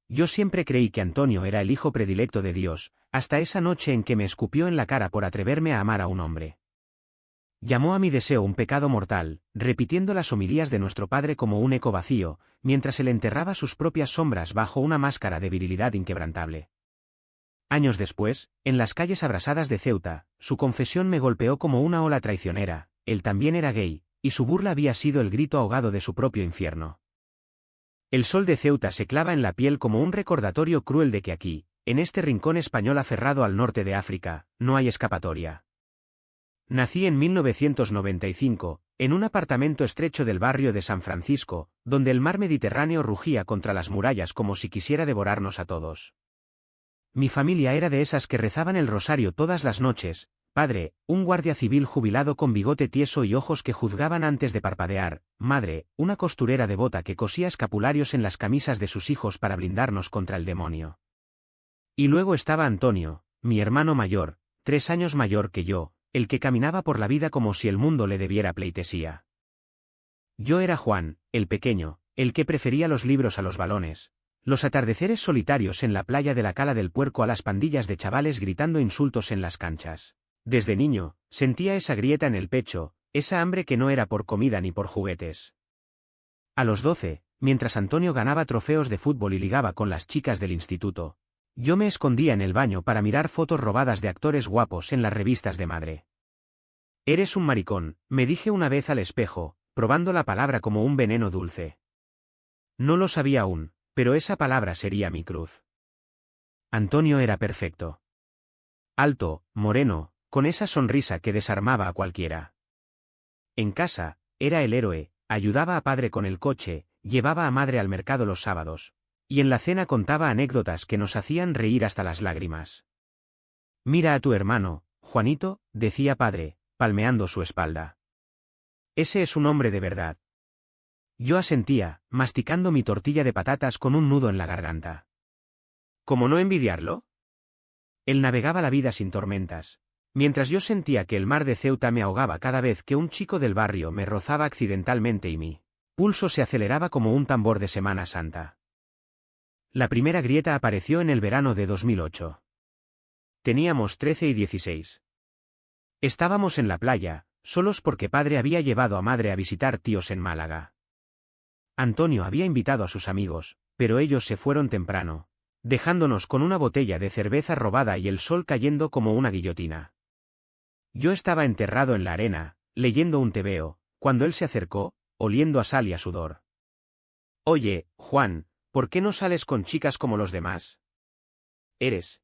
Yo siempre creí que Antonio era el hijo predilecto de Dios, hasta esa noche en que me escupió en la cara por atreverme a amar a un hombre. Llamó a mi deseo un pecado mortal, repitiendo las homilías de nuestro padre como un eco vacío, mientras él enterraba sus propias sombras bajo una máscara de virilidad inquebrantable. Años después, en las calles abrasadas de Ceuta, su confesión me golpeó como una ola traicionera. Él también era gay, y su burla había sido el grito ahogado de su propio infierno. El sol de Ceuta se clava en la piel como un recordatorio cruel de que aquí, en este rincón español aferrado al norte de África, no hay escapatoria. Nací en 1995, en un apartamento estrecho del barrio de San Francisco, donde el mar Mediterráneo rugía contra las murallas como si quisiera devorarnos a todos. Mi familia era de esas que rezaban el rosario todas las noches. Padre, un guardia civil jubilado con bigote tieso y ojos que juzgaban antes de parpadear. Madre, una costurera devota que cosía escapularios en las camisas de sus hijos para blindarnos contra el demonio. Y luego estaba Antonio, mi hermano mayor, 3 años mayor que yo, el que caminaba por la vida como si el mundo le debiera pleitesía. Yo era Juan, el pequeño, el que prefería los libros a los balones. Los atardeceres solitarios en la playa de la Cala del Puerco a las pandillas de chavales gritando insultos en las canchas. Desde niño, sentía esa grieta en el pecho, esa hambre que no era por comida ni por juguetes. A los 12, mientras Antonio ganaba trofeos de fútbol y ligaba con las chicas del instituto, yo me escondía en el baño para mirar fotos robadas de actores guapos en las revistas de madre. Eres un maricón, me dije una vez al espejo, probando la palabra como un veneno dulce. No lo sabía aún, pero esa palabra sería mi cruz. Antonio era perfecto. Alto, moreno, con esa sonrisa que desarmaba a cualquiera. En casa, era el héroe, ayudaba a padre con el coche, llevaba a madre al mercado los sábados, y en la cena contaba anécdotas que nos hacían reír hasta las lágrimas. Mira a tu hermano, Juanito, decía padre, palmeando su espalda. Ese es un hombre de verdad. Yo asentía, masticando mi tortilla de patatas con un nudo en la garganta. ¿Cómo no envidiarlo? Él navegaba la vida sin tormentas, mientras yo sentía que el mar de Ceuta me ahogaba cada vez que un chico del barrio me rozaba accidentalmente y mi pulso se aceleraba como un tambor de Semana Santa. La primera grieta apareció en el verano de 2008. Teníamos 13 y 16. Estábamos en la playa, solos porque padre había llevado a madre a visitar tíos en Málaga. Antonio había invitado a sus amigos, pero ellos se fueron temprano, dejándonos con una botella de cerveza robada y el sol cayendo como una guillotina. Yo estaba enterrado en la arena, leyendo un tebeo, cuando él se acercó, oliendo a sal y a sudor. Oye, Juan, ¿por qué no sales con chicas como los demás? ¿Eres,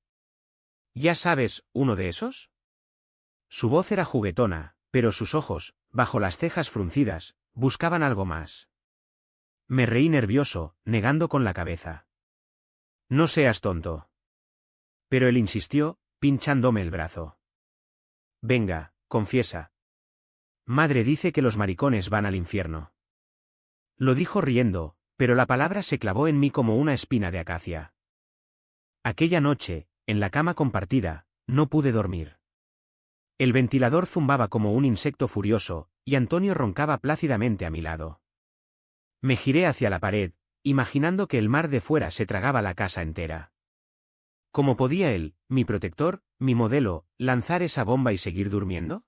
ya sabes, uno de esos? Su voz era juguetona, pero sus ojos, bajo las cejas fruncidas, buscaban algo más. Me reí nervioso, negando con la cabeza. No seas tonto. Pero él insistió, pinchándome el brazo. Venga, confiesa. Madre dice que los maricones van al infierno. Lo dijo riendo, pero la palabra se clavó en mí como una espina de acacia. Aquella noche, en la cama compartida, no pude dormir. El ventilador zumbaba como un insecto furioso, y Antonio roncaba plácidamente a mi lado. Me giré hacia la pared, imaginando que el mar de fuera se tragaba la casa entera. ¿Cómo podía él, mi protector, mi modelo, lanzar esa bomba y seguir durmiendo?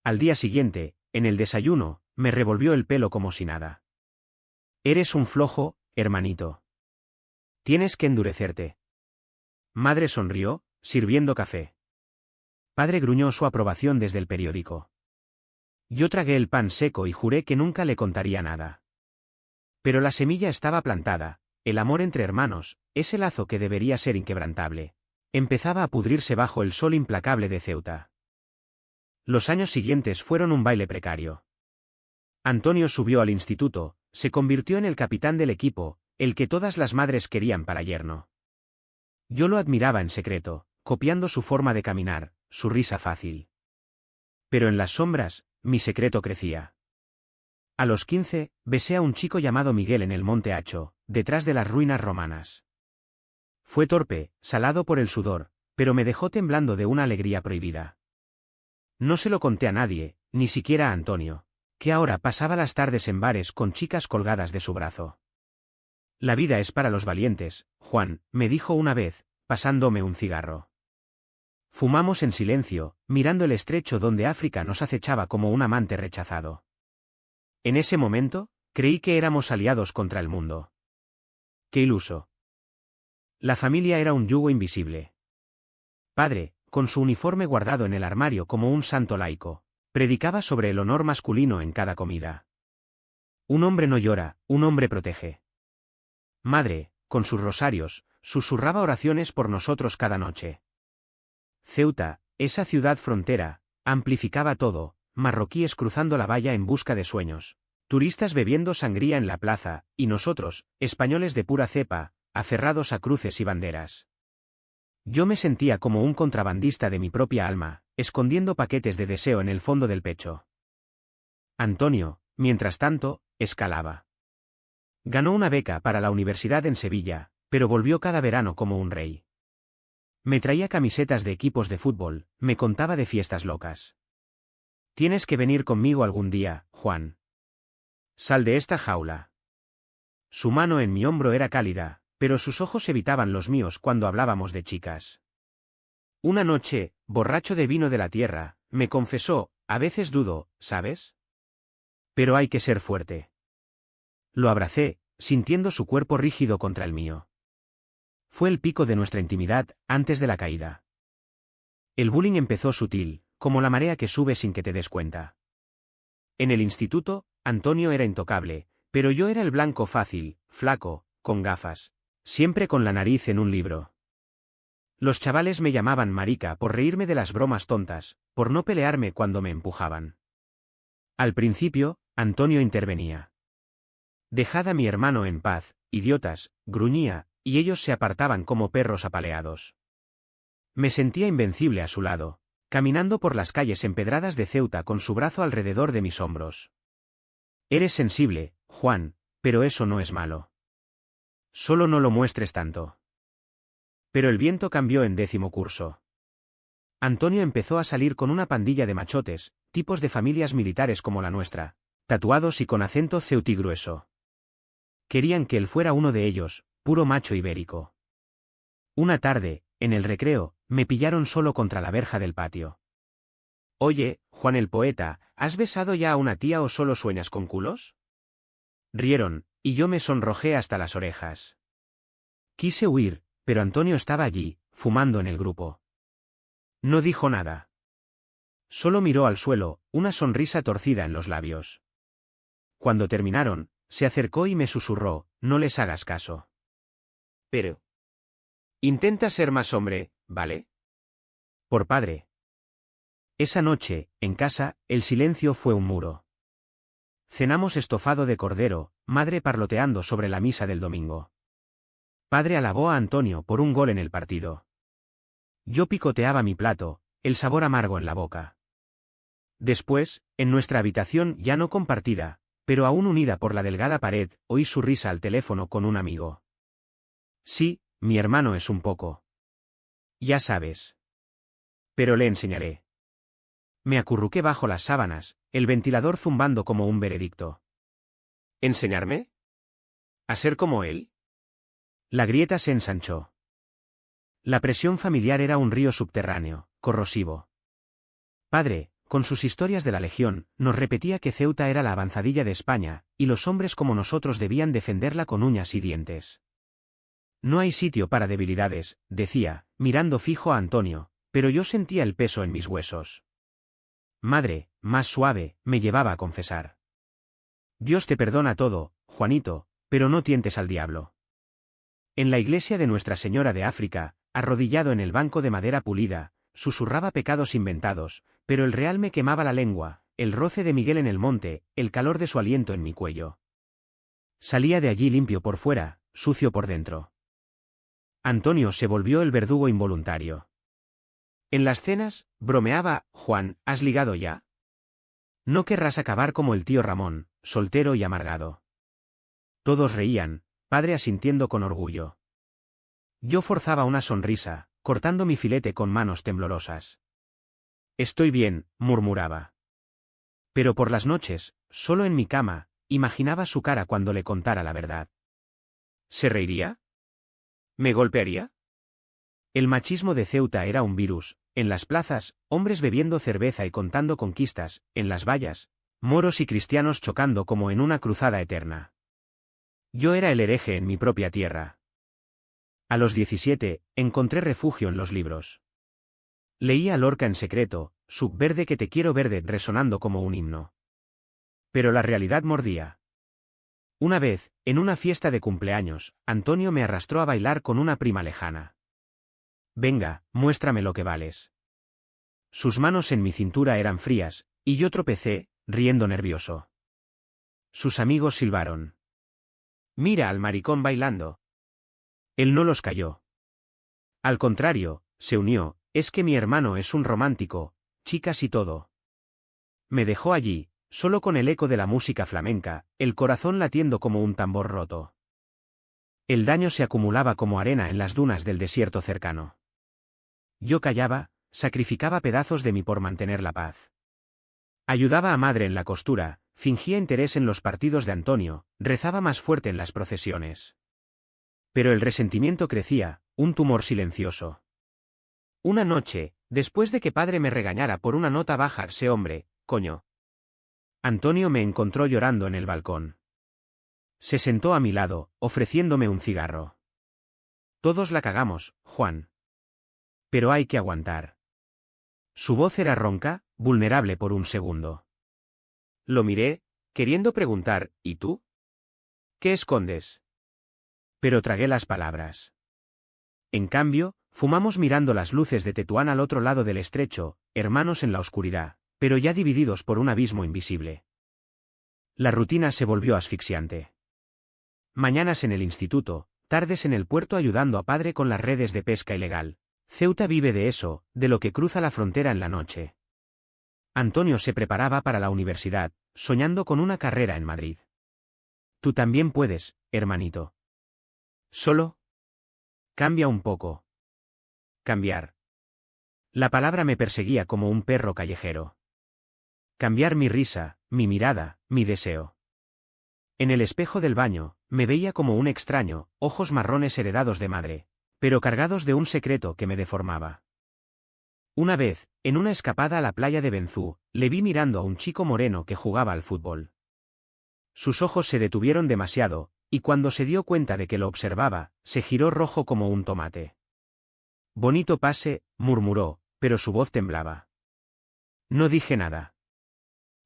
Al día siguiente, en el desayuno, me revolvió el pelo como si nada. Eres un flojo, hermanito. Tienes que endurecerte. Madre sonrió, sirviendo café. Padre gruñó su aprobación desde el periódico. Yo tragué el pan seco y juré que nunca le contaría nada. Pero la semilla estaba plantada, el amor entre hermanos, ese lazo que debería ser inquebrantable, empezaba a pudrirse bajo el sol implacable de Ceuta. Los años siguientes fueron un baile precario. Antonio subió al instituto, se convirtió en el capitán del equipo, el que todas las madres querían para yerno. Yo lo admiraba en secreto, copiando su forma de caminar, su risa fácil. Pero en las sombras, mi secreto crecía. A los 15, besé a un chico llamado Miguel en el Monte Hacho, detrás de las ruinas romanas. Fue torpe, salado por el sudor, pero me dejó temblando de una alegría prohibida. No se lo conté a nadie, ni siquiera a Antonio, que ahora pasaba las tardes en bares con chicas colgadas de su brazo. La vida es para los valientes, Juan, me dijo una vez, pasándome un cigarro. Fumamos en silencio, mirando el estrecho donde África nos acechaba como un amante rechazado. En ese momento, creí que éramos aliados contra el mundo. ¡Qué iluso! La familia era un yugo invisible. Padre, con su uniforme guardado en el armario como un santo laico, predicaba sobre el honor masculino en cada comida. Un hombre no llora, un hombre protege. Madre, con sus rosarios, susurraba oraciones por nosotros cada noche. Ceuta, esa ciudad frontera, amplificaba todo, marroquíes cruzando la valla en busca de sueños, turistas bebiendo sangría en la plaza, y nosotros, españoles de pura cepa, aferrados a cruces y banderas. Yo me sentía como un contrabandista de mi propia alma, escondiendo paquetes de deseo en el fondo del pecho. Antonio, mientras tanto, escalaba. Ganó una beca para la universidad en Sevilla, pero volvió cada verano como un rey. Me traía camisetas de equipos de fútbol, me contaba de fiestas locas. Tienes que venir conmigo algún día, Juan. Sal de esta jaula. Su mano en mi hombro era cálida, pero sus ojos evitaban los míos cuando hablábamos de chicas. Una noche, borracho de vino de la tierra, me confesó, a veces dudo, ¿sabes? Pero hay que ser fuerte. Lo abracé, sintiendo su cuerpo rígido contra el mío. Fue el pico de nuestra intimidad, antes de la caída. El bullying empezó sutil, como la marea que sube sin que te des cuenta. En el instituto, Antonio era intocable, pero yo era el blanco fácil, flaco, con gafas, siempre con la nariz en un libro. Los chavales me llamaban marica por reírme de las bromas tontas, por no pelearme cuando me empujaban. Al principio, Antonio intervenía. Dejad a mi hermano en paz, idiotas, gruñía, y ellos se apartaban como perros apaleados. Me sentía invencible a su lado, caminando por las calles empedradas de Ceuta con su brazo alrededor de mis hombros. Eres sensible, Juan, pero eso no es malo. Solo no lo muestres tanto. Pero el viento cambió en 10º curso. Antonio empezó a salir con una pandilla de machotes, tipos de familias militares como la nuestra, tatuados y con acento ceutí grueso. Querían que él fuera uno de ellos, puro macho ibérico. Una tarde, en el recreo, me pillaron solo contra la verja del patio. Oye, Juan el poeta, ¿has besado ya a una tía o solo sueñas con culos? Rieron, y yo me sonrojé hasta las orejas. Quise huir, pero Antonio estaba allí, fumando en el grupo. No dijo nada. Solo miró al suelo, una sonrisa torcida en los labios. Cuando terminaron, se acercó y me susurró, no les hagas caso. Pero. Intenta ser más hombre, ¿vale? Por padre. Esa noche, en casa, el silencio fue un muro. Cenamos estofado de cordero, madre parloteando sobre la misa del domingo. Padre alabó a Antonio por un gol en el partido. Yo picoteaba mi plato, el sabor amargo en la boca. Después, en nuestra habitación ya no compartida, pero aún unida por la delgada pared, oí su risa al teléfono con un amigo. Sí, mi hermano es un poco. Ya sabes. Pero le enseñaré. Me acurruqué bajo las sábanas, el ventilador zumbando como un veredicto. ¿Enseñarme? ¿A ser como él? La grieta se ensanchó. La presión familiar era un río subterráneo, corrosivo. Padre, con sus historias de la Legión, nos repetía que Ceuta era la avanzadilla de España, y los hombres como nosotros debían defenderla con uñas y dientes. No hay sitio para debilidades, decía, mirando fijo a Antonio, pero yo sentía el peso en mis huesos. Madre, más suave, me llevaba a confesar. Dios te perdona todo, Juanito, pero no tientes al diablo. En la iglesia de Nuestra Señora de África, arrodillado en el banco de madera pulida, susurraba pecados inventados, pero el real me quemaba la lengua, el roce de Miguel en el monte, el calor de su aliento en mi cuello. Salía de allí limpio por fuera, sucio por dentro. Antonio se volvió el verdugo involuntario. En las cenas, bromeaba, Juan, ¿has ligado ya? No querrás acabar como el tío Ramón, soltero y amargado. Todos reían, padre asintiendo con orgullo. Yo forzaba una sonrisa, cortando mi filete con manos temblorosas. Estoy bien, murmuraba. Pero por las noches, solo en mi cama, imaginaba su cara cuando le contara la verdad. ¿Se reiría? ¿Me golpearía? El machismo de Ceuta era un virus. En las plazas, hombres bebiendo cerveza y contando conquistas; en las vallas, moros y cristianos chocando como en una cruzada eterna. Yo era el hereje en mi propia tierra. A los 17, encontré refugio en los libros. Leía a Lorca en secreto, Subverde que te quiero verde resonando como un himno. Pero la realidad mordía. Una vez, en una fiesta de cumpleaños, Antonio me arrastró a bailar con una prima lejana. Venga, muéstrame lo que vales. Sus manos en mi cintura eran frías, y yo tropecé, riendo nervioso. Sus amigos silbaron. Mira al maricón bailando. Él no los calló. Al contrario, se unió, es que mi hermano es un romántico, chicas y todo. Me dejó allí, solo con el eco de la música flamenca, el corazón latiendo como un tambor roto. El daño se acumulaba como arena en las dunas del desierto cercano. Yo callaba, sacrificaba pedazos de mí por mantener la paz. Ayudaba a madre en la costura, fingía interés en los partidos de Antonio, rezaba más fuerte en las procesiones. Pero el resentimiento crecía, un tumor silencioso. Una noche, después de que padre me regañara por una nota baja, ese hombre, coño. Antonio me encontró llorando en el balcón. Se sentó a mi lado, ofreciéndome un cigarro. Todos la cagamos, Juan. Pero hay que aguantar. Su voz era ronca, vulnerable por un segundo. Lo miré, queriendo preguntar, ¿y tú? ¿Qué escondes? Pero tragué las palabras. En cambio, fumamos mirando las luces de Tetuán al otro lado del estrecho, hermanos en la oscuridad, pero ya divididos por un abismo invisible. La rutina se volvió asfixiante. Mañanas en el instituto, tardes en el puerto ayudando a padre con las redes de pesca ilegal. Ceuta vive de eso, de lo que cruza la frontera en la noche. Antonio se preparaba para la universidad, soñando con una carrera en Madrid. Tú también puedes, hermanito. Solo cambia un poco. Cambiar. La palabra me perseguía como un perro callejero. Cambiar mi risa, mi mirada, mi deseo. En el espejo del baño, me veía como un extraño, ojos marrones heredados de madre, pero cargados de un secreto que me deformaba. Una vez, en una escapada a la playa de Benzú, le vi mirando a un chico moreno que jugaba al fútbol. Sus ojos se detuvieron demasiado, y cuando se dio cuenta de que lo observaba, se giró rojo como un tomate. Bonito pase, murmuró, pero su voz temblaba. No dije nada.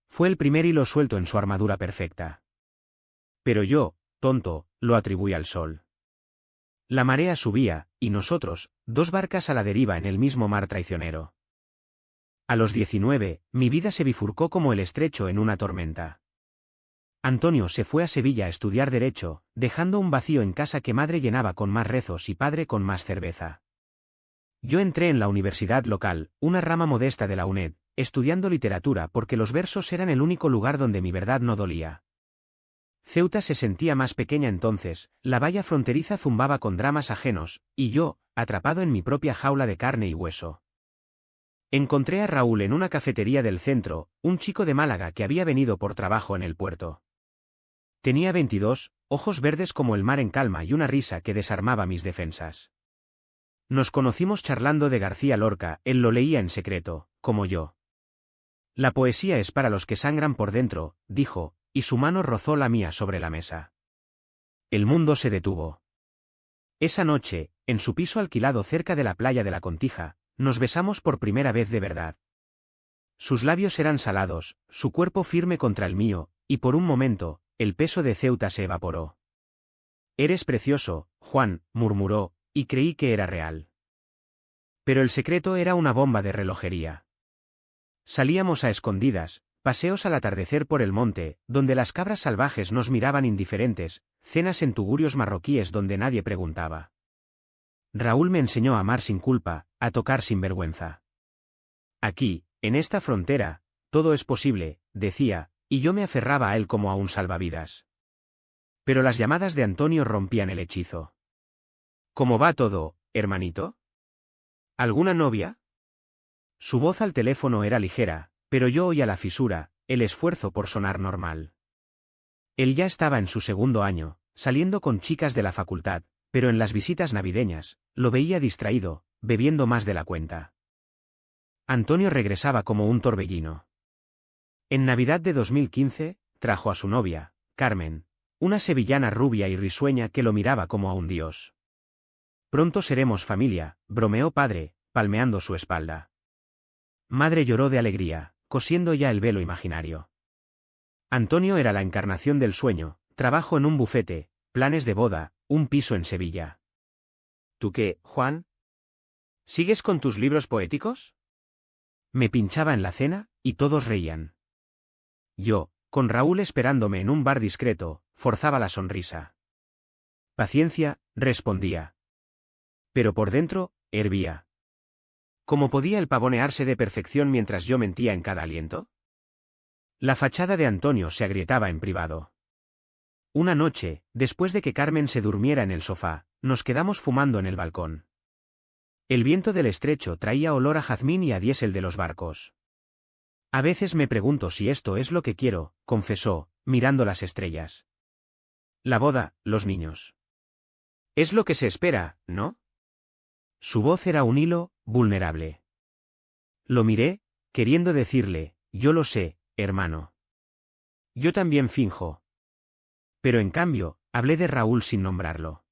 Fue el primer hilo suelto en su armadura perfecta. Pero yo, tonto, lo atribuí al sol. La marea subía, y nosotros, dos barcas a la deriva en el mismo mar traicionero. A los 19, mi vida se bifurcó como el estrecho en una tormenta. Antonio se fue a Sevilla a estudiar Derecho, dejando un vacío en casa que madre llenaba con más rezos y padre con más cerveza. Yo entré en la universidad local, una rama modesta de la UNED, estudiando literatura porque los versos eran el único lugar donde mi verdad no dolía. Ceuta se sentía más pequeña entonces, la valla fronteriza zumbaba con dramas ajenos, y yo, atrapado en mi propia jaula de carne y hueso. Encontré a Raúl en una cafetería del centro, un chico de Málaga que había venido por trabajo en el puerto. Tenía 22, ojos verdes como el mar en calma y una risa que desarmaba mis defensas. Nos conocimos charlando de García Lorca, él lo leía en secreto, como yo. La poesía es para los que sangran por dentro, dijo, y su mano rozó la mía sobre la mesa. El mundo se detuvo. Esa noche, en su piso alquilado cerca de la playa de la Contija, nos besamos por primera vez de verdad. Sus labios eran salados, su cuerpo firme contra el mío, y por un momento, el peso de Ceuta se evaporó. Eres precioso, Juan, murmuró, y creí que era real. Pero el secreto era una bomba de relojería. Salíamos a escondidas, paseos al atardecer por el monte, donde las cabras salvajes nos miraban indiferentes, cenas en tugurios marroquíes donde nadie preguntaba. Raúl me enseñó a amar sin culpa, a tocar sin vergüenza. Aquí, en esta frontera, todo es posible, decía, y yo me aferraba a él como a un salvavidas. Pero las llamadas de Antonio rompían el hechizo. ¿Cómo va todo, hermanito? ¿Alguna novia? Su voz al teléfono era ligera, pero yo oía la fisura, el esfuerzo por sonar normal. Él ya estaba en su segundo año, saliendo con chicas de la facultad, pero en las visitas navideñas, lo veía distraído, bebiendo más de la cuenta. Antonio regresaba como un torbellino. En Navidad de 2015, trajo a su novia, Carmen, una sevillana rubia y risueña que lo miraba como a un dios. Pronto seremos familia, bromeó padre, palmeando su espalda. Madre lloró de alegría, cosiendo ya el velo imaginario. Antonio era la encarnación del sueño, trabajo en un bufete, planes de boda, un piso en Sevilla. ¿Tú qué, Juan? ¿Sigues con tus libros poéticos? Me pinchaba en la cena, y todos reían. Yo, con Raúl esperándome en un bar discreto, forzaba la sonrisa. Paciencia, respondía. Pero por dentro, hervía. ¿Cómo podía él pavonearse de perfección mientras yo mentía en cada aliento? La fachada de Antonio se agrietaba en privado. Una noche, después de que Carmen se durmiera en el sofá, nos quedamos fumando en el balcón. El viento del estrecho traía olor a jazmín y a diésel de los barcos. A veces me pregunto si esto es lo que quiero, confesó, mirando las estrellas. La boda, los niños. Es lo que se espera, ¿no? Su voz era un hilo, vulnerable. Lo miré, queriendo decirle, yo lo sé, hermano. Yo también finjo. Pero en cambio, hablé de Raúl sin nombrarlo.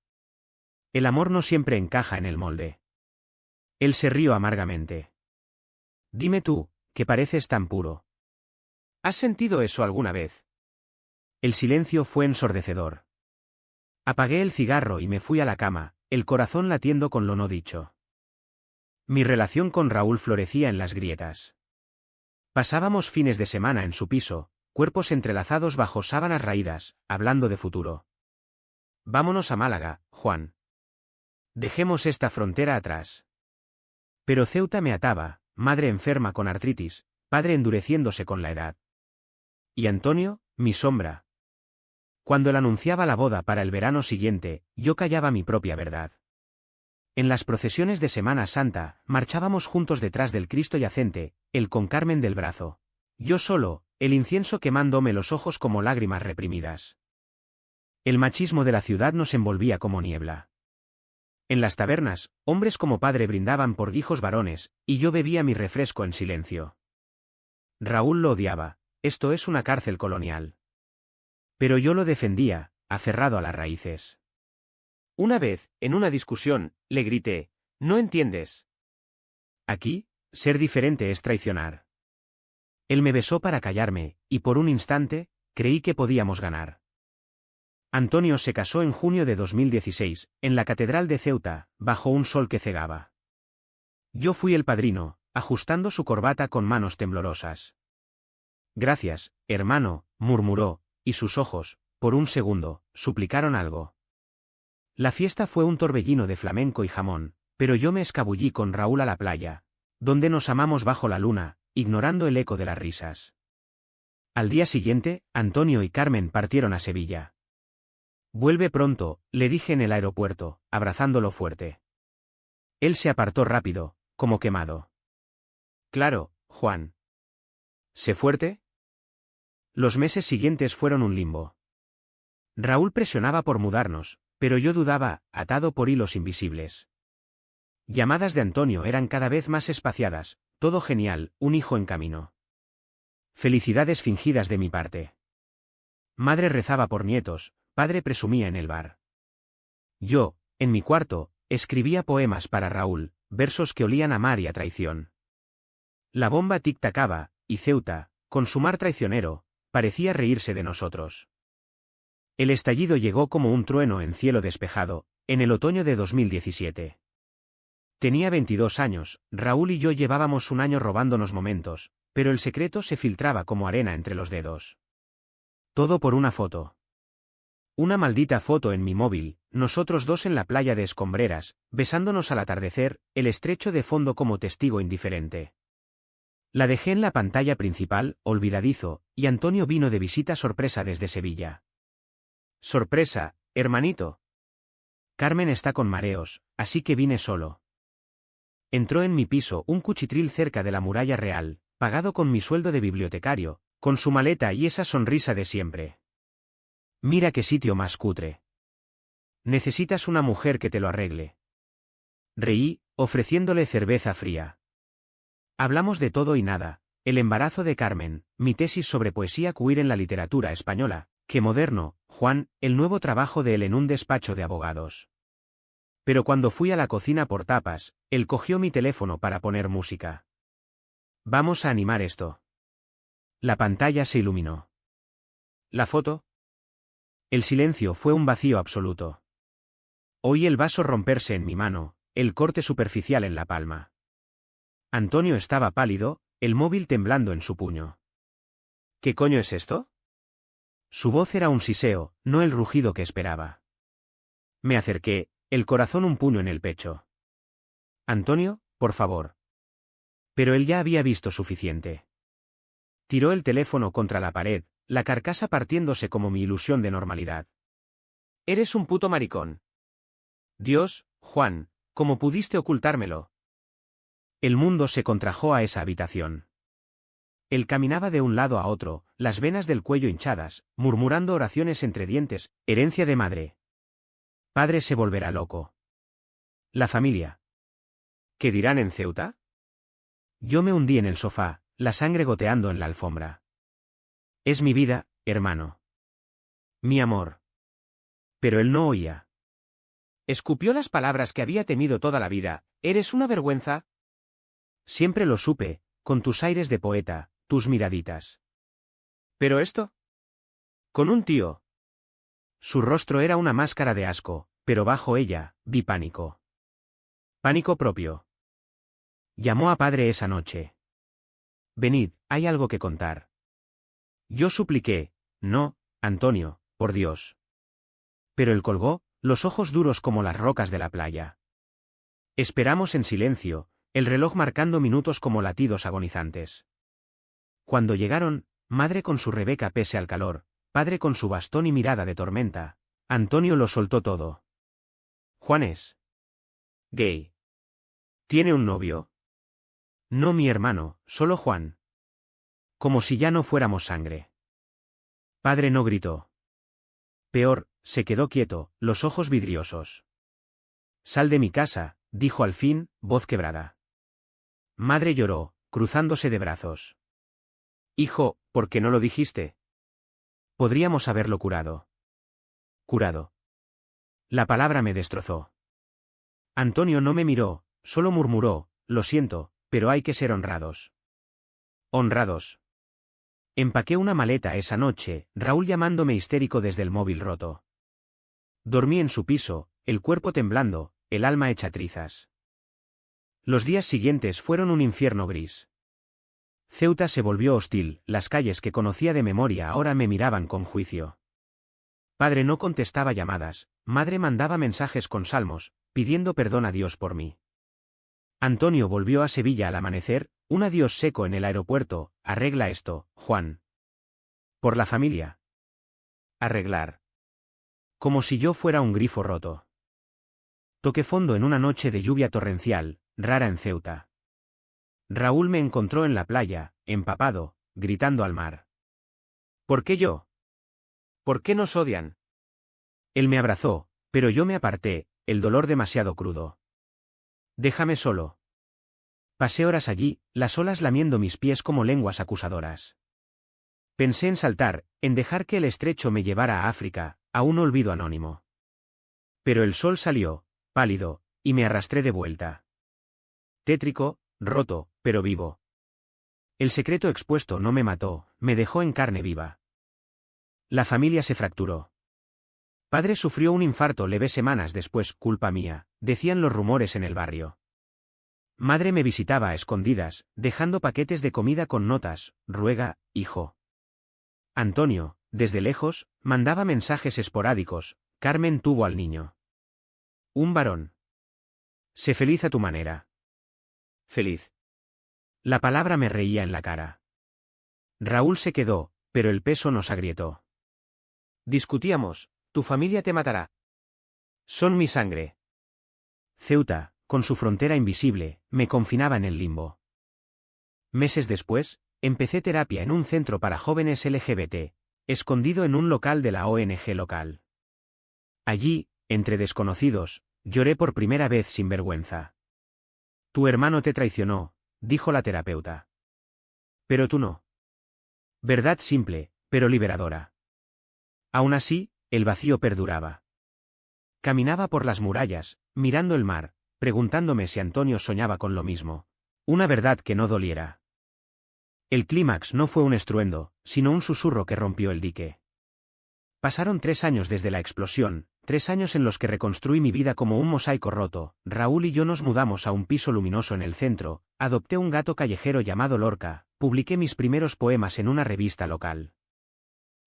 El amor no siempre encaja en el molde. Él se rió amargamente. Dime tú, que pareces tan puro. ¿Has sentido eso alguna vez? El silencio fue ensordecedor. Apagué el cigarro y me fui a la cama, el corazón latiendo con lo no dicho. Mi relación con Raúl florecía en las grietas. Pasábamos fines de semana en su piso, cuerpos entrelazados bajo sábanas raídas, hablando de futuro. Vámonos a Málaga, Juan. Dejemos esta frontera atrás. Pero Ceuta me ataba, madre enferma con artritis, padre endureciéndose con la edad. Y Antonio, mi sombra. Cuando él anunciaba la boda para el verano siguiente, yo callaba mi propia verdad. En las procesiones de Semana Santa, marchábamos juntos detrás del Cristo yacente, él con Carmen del brazo. Yo solo, el incienso quemándome los ojos como lágrimas reprimidas. El machismo de la ciudad nos envolvía como niebla. En las tabernas, hombres como padre brindaban por hijos varones, y yo bebía mi refresco en silencio. Raúl lo odiaba, esto es una cárcel colonial. Pero yo lo defendía, aferrado a las raíces. Una vez, en una discusión, le grité, ¿no entiendes? Aquí, ser diferente es traicionar. Él me besó para callarme, y por un instante, creí que podíamos ganar. Antonio se casó en junio de 2016, en la Catedral de Ceuta, bajo un sol que cegaba. Yo fui el padrino, ajustando su corbata con manos temblorosas. Gracias, hermano, murmuró, y sus ojos, por un segundo, suplicaron algo. La fiesta fue un torbellino de flamenco y jamón, pero yo me escabullí con Raúl a la playa, donde nos amamos bajo la luna, ignorando el eco de las risas. Al día siguiente, Antonio y Carmen partieron a Sevilla. Vuelve pronto, le dije en el aeropuerto, abrazándolo fuerte. Él se apartó rápido, como quemado. Claro, Juan. ¿Sé fuerte? Los meses siguientes fueron un limbo. Raúl presionaba por mudarnos, pero yo dudaba, atado por hilos invisibles. Llamadas de Antonio eran cada vez más espaciadas, todo genial, un hijo en camino. Felicidades fingidas de mi parte. Madre rezaba por nietos, padre presumía en el bar. Yo, en mi cuarto, escribía poemas para Raúl, versos que olían a mar y a traición. La bomba tic-tacaba, y Ceuta, con su mar traicionero, parecía reírse de nosotros. El estallido llegó como un trueno en cielo despejado, en el otoño de 2017. Tenía 22 años, Raúl y yo llevábamos un año robándonos momentos, pero el secreto se filtraba como arena entre los dedos. Todo por una foto. Una maldita foto en mi móvil, nosotros dos en la playa de Escombreras, besándonos al atardecer, el estrecho de fondo como testigo indiferente. La dejé en la pantalla principal, olvidadizo, y Antonio vino de visita sorpresa desde Sevilla. Sorpresa, hermanito. Carmen está con mareos, así que vine solo. Entró en mi piso un cuchitril cerca de la muralla real, pagado con mi sueldo de bibliotecario, con su maleta y esa sonrisa de siempre. Mira qué sitio más cutre. Necesitas una mujer que te lo arregle. Reí, ofreciéndole cerveza fría. Hablamos de todo y nada, el embarazo de Carmen, mi tesis sobre poesía queer en la literatura española, Qué moderno, Juan, el nuevo trabajo de él en un despacho de abogados. Pero cuando fui a la cocina por tapas, él cogió mi teléfono para poner música. Vamos a animar esto. La pantalla se iluminó. ¿La foto? El silencio fue un vacío absoluto. Oí el vaso romperse en mi mano, el corte superficial en la palma. Antonio estaba pálido, el móvil temblando en su puño. ¿Qué coño es esto? Su voz era un siseo, no el rugido que esperaba. Me acerqué, el corazón un puño en el pecho. Antonio, por favor. Pero él ya había visto suficiente. Tiró el teléfono contra la pared, la carcasa partiéndose como mi ilusión de normalidad. Eres un puto maricón. Dios, Juan, ¿cómo pudiste ocultármelo? El mundo se contrajo a esa habitación. Él caminaba de un lado a otro, las venas del cuello hinchadas, murmurando oraciones entre dientes, herencia de madre. Padre se volverá loco. La familia. ¿Qué dirán en Ceuta? Yo me hundí en el sofá, la sangre goteando en la alfombra. Es mi vida, hermano. Mi amor. Pero él no oía. Escupió las palabras que había temido toda la vida. ¿Eres una vergüenza? Siempre lo supe, con tus aires de poeta, tus miraditas. ¿Pero esto? Con un tío. Su rostro era una máscara de asco, pero bajo ella, vi pánico. Pánico propio. Llamó a padre esa noche. Venid, hay algo que contar. Yo supliqué, no, Antonio, por Dios. Pero él colgó, los ojos duros como las rocas de la playa. Esperamos en silencio, el reloj marcando minutos como latidos agonizantes. Cuando llegaron, madre con su Rebeca pese al calor, padre con su bastón y mirada de tormenta, Antonio lo soltó todo. Juan es gay. ¿Tiene un novio? No, mi hermano, solo Juan. Como si ya no fuéramos sangre. Padre no gritó. Peor, se quedó quieto, los ojos vidriosos. Sal de mi casa, dijo al fin, voz quebrada. Madre lloró, cruzándose de brazos. Hijo, ¿por qué no lo dijiste? Podríamos haberlo curado. Curado. La palabra me destrozó. Antonio no me miró, solo murmuró, lo siento, pero hay que ser honrados. Honrados. Empaqué una maleta esa noche, Raúl llamándome histérico desde el móvil roto. Dormí en su piso, el cuerpo temblando, el alma hecha trizas. Los días siguientes fueron un infierno gris. Ceuta se volvió hostil, las calles que conocía de memoria ahora me miraban con juicio. Padre no contestaba llamadas, madre mandaba mensajes con salmos, pidiendo perdón a Dios por mí. Antonio volvió a Sevilla al amanecer, un adiós seco en el aeropuerto, arregla esto, Juan. Por la familia. Arreglar. Como si yo fuera un grifo roto. Toqué fondo en una noche de lluvia torrencial, rara en Ceuta. Raúl me encontró en la playa, empapado, gritando al mar. ¿Por qué yo? ¿Por qué nos odian? Él me abrazó, pero yo me aparté, el dolor demasiado crudo. Déjame solo. Pasé horas allí, las olas lamiendo mis pies como lenguas acusadoras. Pensé en saltar, en dejar que el estrecho me llevara a África, a un olvido anónimo. Pero el sol salió, pálido, y me arrastré de vuelta. Tétrico, roto, pero vivo. El secreto expuesto no me mató, me dejó en carne viva. La familia se fracturó. Padre sufrió un infarto leve semanas después, culpa mía, decían los rumores en el barrio. Madre me visitaba a escondidas, dejando paquetes de comida con notas, ruega, hijo. Antonio, desde lejos, mandaba mensajes esporádicos, Carmen tuvo al niño. Un varón. Sé feliz a tu manera. Feliz. La palabra me reía en la cara. Raúl se quedó, pero el peso nos agrietó. Discutíamos, tu familia te matará. Son mi sangre. Ceuta, con su frontera invisible, me confinaba en el limbo. Meses después, empecé terapia en un centro para jóvenes LGBT, escondido en un local de la ONG local. Allí, entre desconocidos, lloré por primera vez sin vergüenza. Tu hermano te traicionó, dijo la terapeuta. Pero tú no. Verdad simple, pero liberadora. Aún así, el vacío perduraba. Caminaba por las murallas, mirando el mar, preguntándome si Antonio soñaba con lo mismo. Una verdad que no doliera. El clímax no fue un estruendo, sino un susurro que rompió el dique. Pasaron 3 años desde la explosión, 3 años en los que reconstruí mi vida como un mosaico roto. Raúl y yo nos mudamos a un piso luminoso en el centro, adopté un gato callejero llamado Lorca, publiqué mis primeros poemas en una revista local.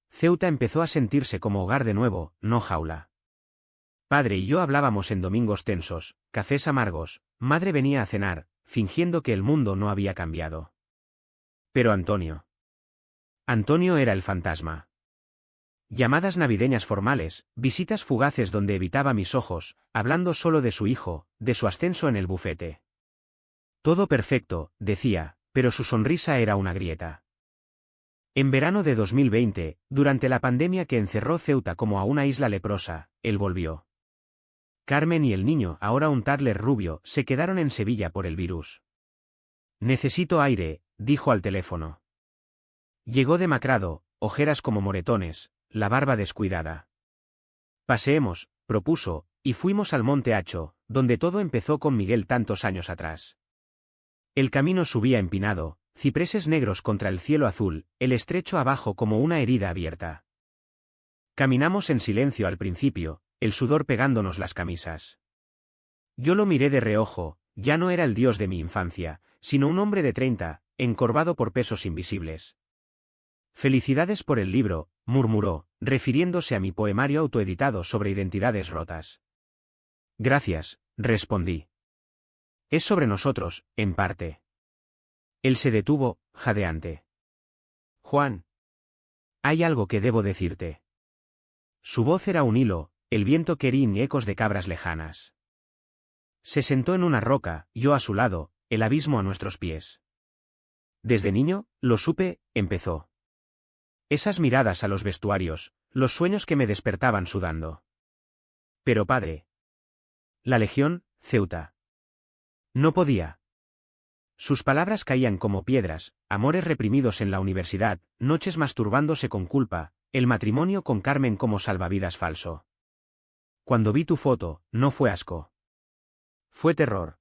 Ceuta empezó a sentirse como hogar de nuevo, no jaula. Padre y yo hablábamos en domingos tensos, cafés amargos, madre venía a cenar, fingiendo que el mundo no había cambiado. Pero Antonio. Antonio era el fantasma. Llamadas navideñas formales, visitas fugaces donde evitaba mis ojos, hablando solo de su hijo, de su ascenso en el bufete. Todo perfecto, decía, pero su sonrisa era una grieta. En verano de 2020, durante la pandemia que encerró Ceuta como a una isla leprosa, él volvió. Carmen y el niño, ahora un toddler rubio, se quedaron en Sevilla por el virus. Necesito aire, dijo al teléfono. Llegó demacrado, ojeras como moretones, la barba descuidada. Paseemos, propuso, y fuimos al Monte Hacho, donde todo empezó con Miguel tantos años atrás. El camino subía empinado, cipreses negros contra el cielo azul, el estrecho abajo como una herida abierta. Caminamos en silencio al principio, el sudor pegándonos las camisas. Yo lo miré de reojo, ya no era el dios de mi infancia, sino un hombre de 30, encorvado por pesos invisibles. Felicidades por el libro, murmuró, refiriéndose a mi poemario autoeditado sobre identidades rotas. Gracias, respondí. Es sobre nosotros, en parte. Él se detuvo, jadeante. Juan. Hay algo que debo decirte. Su voz era un hilo, el viento querín y ecos de cabras lejanas. Se sentó en una roca, yo a su lado, el abismo a nuestros pies. Desde niño, lo supe, empezó. Esas miradas a los vestuarios, los sueños que me despertaban sudando. Pero padre. La legión, Ceuta. No podía. Sus palabras caían como piedras, amores reprimidos en la universidad, noches masturbándose con culpa, el matrimonio con Carmen como salvavidas falso. Cuando vi tu foto, no fue asco. Fue terror.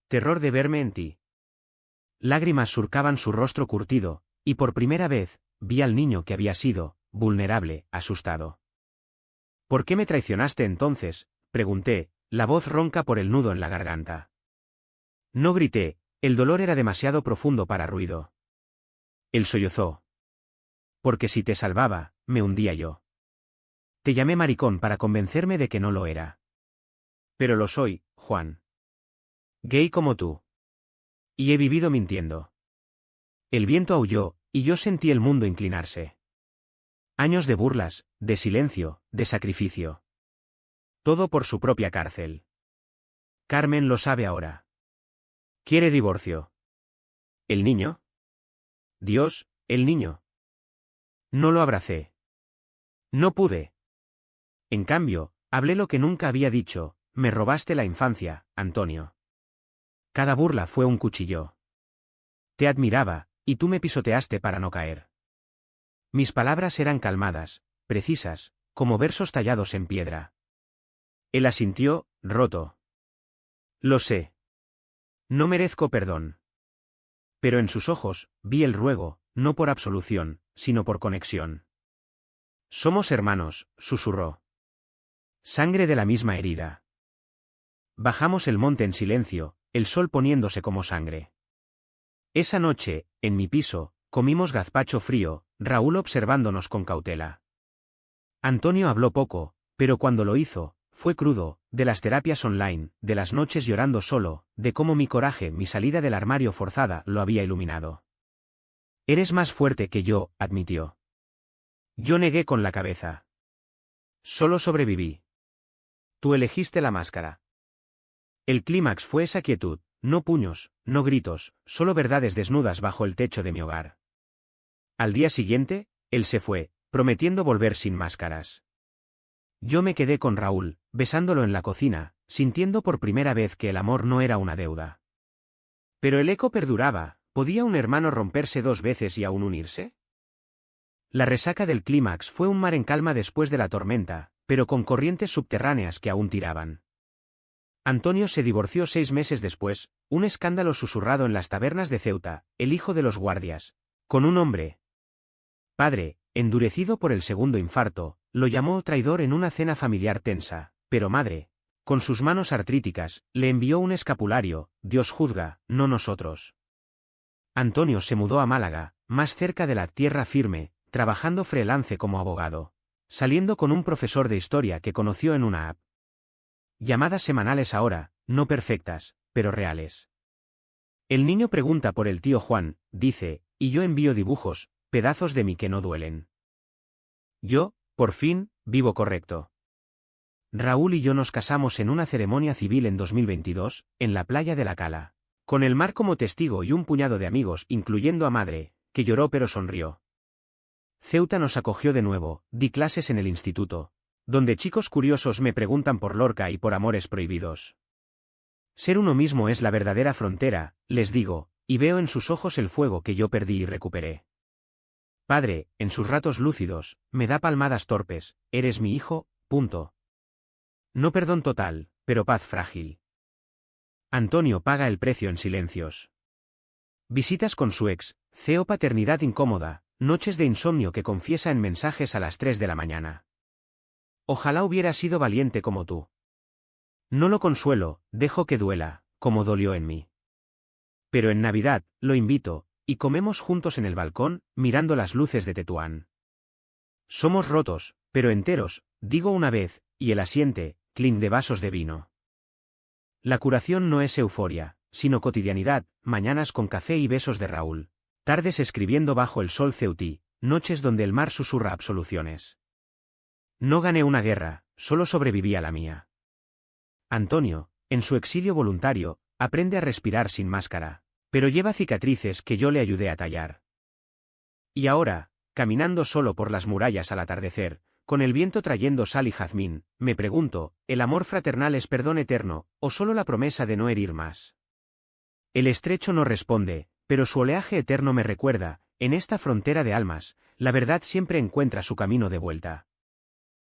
Terror de verme en ti. Lágrimas surcaban su rostro curtido, y por primera vez, vi al niño que había sido, vulnerable, asustado. ¿Por qué me traicionaste entonces?, pregunté, la voz ronca por el nudo en la garganta. No grité, el dolor era demasiado profundo para ruido. Él sollozó. Porque si te salvaba, me hundía yo. Te llamé maricón para convencerme de que no lo era. Pero lo soy, Juan. Gay como tú. Y he vivido mintiendo. El viento aulló, y yo sentí el mundo inclinarse. Años de burlas, de silencio, de sacrificio. Todo por su propia cárcel. Carmen lo sabe ahora. Quiere divorcio. ¿El niño? Dios, el niño. No lo abracé. No pude. En cambio, hablé lo que nunca había dicho, me robaste la infancia, Antonio. Cada burla fue un cuchillo. Te admiraba, y tú me pisoteaste para no caer. Mis palabras eran calmadas, precisas, como versos tallados en piedra. Él asintió, roto. Lo sé. No merezco perdón. Pero en sus ojos, vi el ruego, no por absolución, sino por conexión. Somos hermanos, susurró. Sangre de la misma herida. Bajamos el monte en silencio, el sol poniéndose como sangre. Esa noche, en mi piso, comimos gazpacho frío, Raúl observándonos con cautela. Antonio habló poco, pero cuando lo hizo, fue crudo, de las terapias online, de las noches llorando solo, de cómo mi coraje, mi salida del armario forzada, lo había iluminado. Eres más fuerte que yo, admitió. Yo negué con la cabeza. Solo sobreviví. Tú elegiste la máscara. El clímax fue esa quietud, no puños, no gritos, solo verdades desnudas bajo el techo de mi hogar. Al día siguiente, él se fue, prometiendo volver sin máscaras. Yo me quedé con Raúl, besándolo en la cocina, sintiendo por primera vez que el amor no era una deuda. Pero el eco perduraba. ¿Podía un hermano romperse 2 veces y aún unirse? La resaca del clímax fue un mar en calma después de la tormenta, pero con corrientes subterráneas que aún tiraban. Antonio se divorció 6 meses después, un escándalo susurrado en las tabernas de Ceuta, el hijo de los guardias, con un hombre. Padre, endurecido por el segundo infarto, lo llamó traidor en una cena familiar tensa, pero madre, con sus manos artríticas, le envió un escapulario: Dios juzga, no nosotros. Antonio se mudó a Málaga, más cerca de la tierra firme, trabajando freelance como abogado, saliendo con un profesor de historia que conoció en una app. Llamadas semanales ahora, no perfectas, pero reales. El niño pregunta por el tío Juan, dice, y yo envío dibujos, pedazos de mí que no duelen. Yo, por fin, vivo correcto. Raúl y yo nos casamos en una ceremonia civil en 2022, en la playa de La Cala, con el mar como testigo y un puñado de amigos, incluyendo a madre, que lloró pero sonrió. Ceuta nos acogió de nuevo, di clases en el instituto, donde chicos curiosos me preguntan por Lorca y por amores prohibidos. Ser uno mismo es la verdadera frontera, les digo, y veo en sus ojos el fuego que yo perdí y recuperé. Padre, en sus ratos lúcidos, me da palmadas torpes: eres mi hijo, punto. No perdón total, pero paz frágil. Antonio paga el precio en silencios. Visitas con su ex, CEO, paternidad incómoda, noches de insomnio que confiesa en mensajes a las 3 de la mañana. Ojalá hubiera sido valiente como tú. No lo consuelo, dejo que duela, como dolió en mí. Pero en Navidad, lo invito, y comemos juntos en el balcón, mirando las luces de Tetuán. Somos rotos, pero enteros, digo una vez, y él asiente, clink de vasos de vino. La curación no es euforia, sino cotidianidad: mañanas con café y besos de Raúl, tardes escribiendo bajo el sol ceutí, noches donde el mar susurra absoluciones. No gané una guerra, solo sobreviví a la mía. Antonio, en su exilio voluntario, aprende a respirar sin máscara, pero lleva cicatrices que yo le ayudé a tallar. Y ahora, caminando solo por las murallas al atardecer, con el viento trayendo sal y jazmín, me pregunto: ¿el amor fraternal es perdón eterno, o solo la promesa de no herir más? El estrecho no responde, pero su oleaje eterno me recuerda: en esta frontera de almas, la verdad siempre encuentra su camino de vuelta.